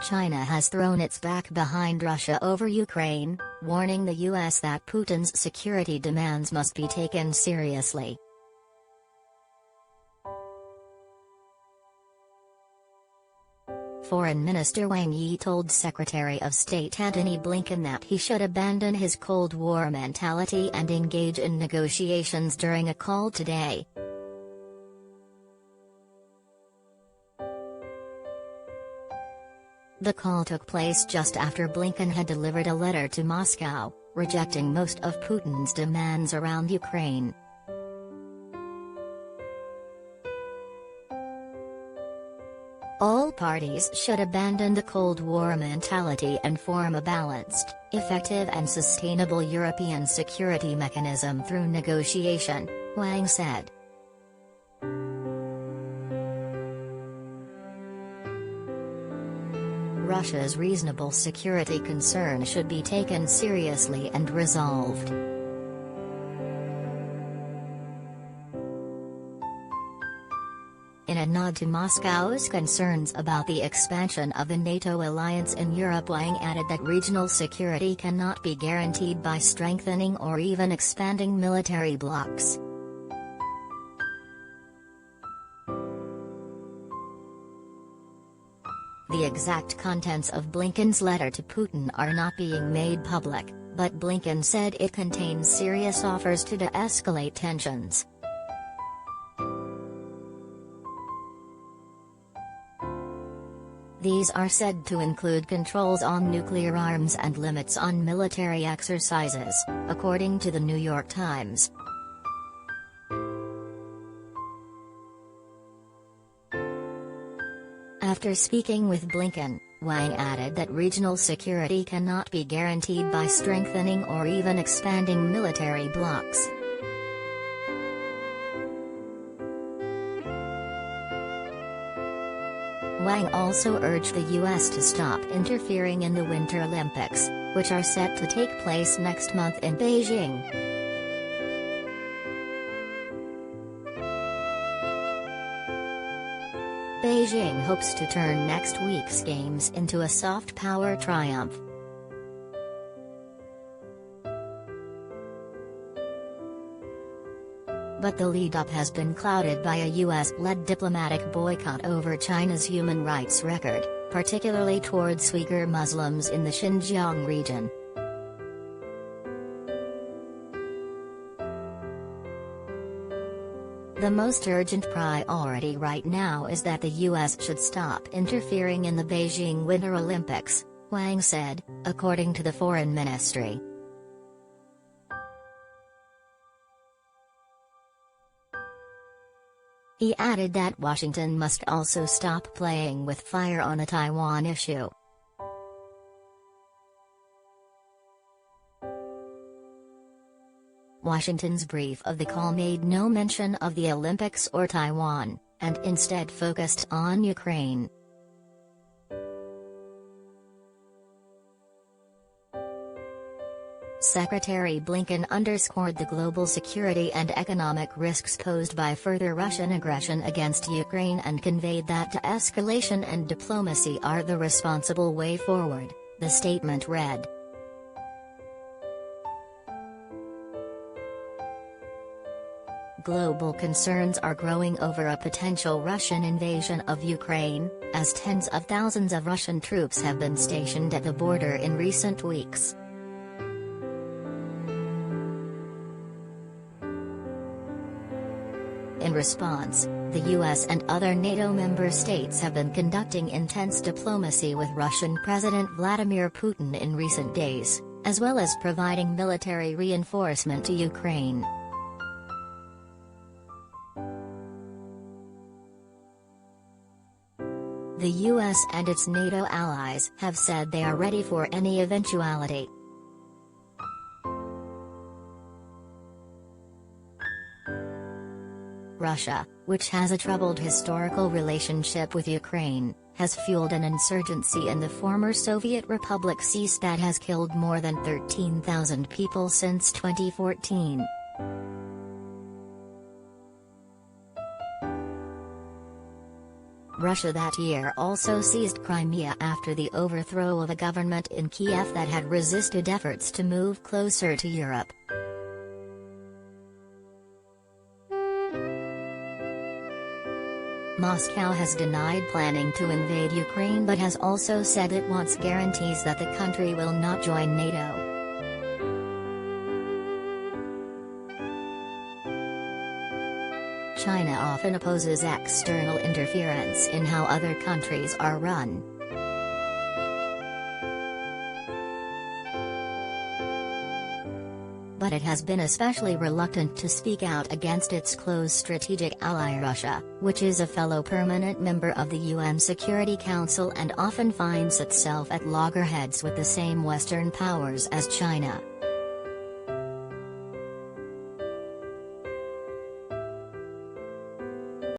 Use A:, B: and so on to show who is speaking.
A: China has thrown its back behind Russia over Ukraine, warning the U.S. that Putin's security demands must be taken seriously. Foreign Minister Wang Yi told Secretary of State Antony Blinken that he should abandon his Cold War mentality and engage in negotiations during a call today. The call took place just after Blinken had delivered a letter to Moscow, rejecting most of Putin's demands around Ukraine. All parties should abandon the Cold War mentality and form a balanced, effective and sustainable European security mechanism through negotiation, Wang said. Russia's reasonable security concern should be taken seriously and resolved. In a nod to Moscow's concerns about the expansion of the NATO alliance in Europe, Wang added that regional security cannot be guaranteed by strengthening or even expanding military blocs. The exact contents of Blinken's letter to Putin are not being made public, but Blinken said it contains serious offers to de-escalate tensions. These are said to include controls on nuclear arms and limits on military exercises, according to the New York Times. After speaking with Blinken, Wang added that regional security cannot be guaranteed by strengthening or even expanding military blocs. Wang also urged the U.S. to stop interfering in the Winter Olympics, which are set to take place next month in Beijing. Beijing hopes to turn next week's games into a soft power triumph. But the lead-up has been clouded by a U.S.-led diplomatic boycott over China's human rights record, particularly towards Uyghur Muslims in the Xinjiang region. The most urgent priority right now is that the U.S. should stop interfering in the Beijing Winter Olympics, Wang said, according to the Foreign Ministry. He added that Washington must also stop playing with fire on the Taiwan issue. Washington's brief of the call made no mention of the Olympics or Taiwan, and instead focused on Ukraine. Secretary Blinken underscored the global security and economic risks posed by further Russian aggression against Ukraine and conveyed that de-escalation and diplomacy are the responsible way forward, the statement read. Global concerns are growing over a potential Russian invasion of Ukraine, as tens of thousands of Russian troops have been stationed at the border in recent weeks. In response, the U.S. and other NATO member states have been conducting intense diplomacy with Russian President Vladimir Putin in recent days, as well as providing military reinforcement to Ukraine. The U.S. and its NATO allies have said they are ready for any eventuality. Russia, which has a troubled historical relationship with Ukraine, has fueled an insurgency in the former Soviet Republic CIS that has killed more than 13,000 people since 2014. Russia that year also seized Crimea after the overthrow of a government in Kiev that had resisted efforts to move closer to Europe. Moscow has denied planning to invade Ukraine but has also said it wants guarantees that the country will not join NATO. China often opposes external interference in how other countries are run. But it has been especially reluctant to speak out against its close strategic ally Russia, which is a fellow permanent member of the UN Security Council and often finds itself at loggerheads with the same Western powers as China.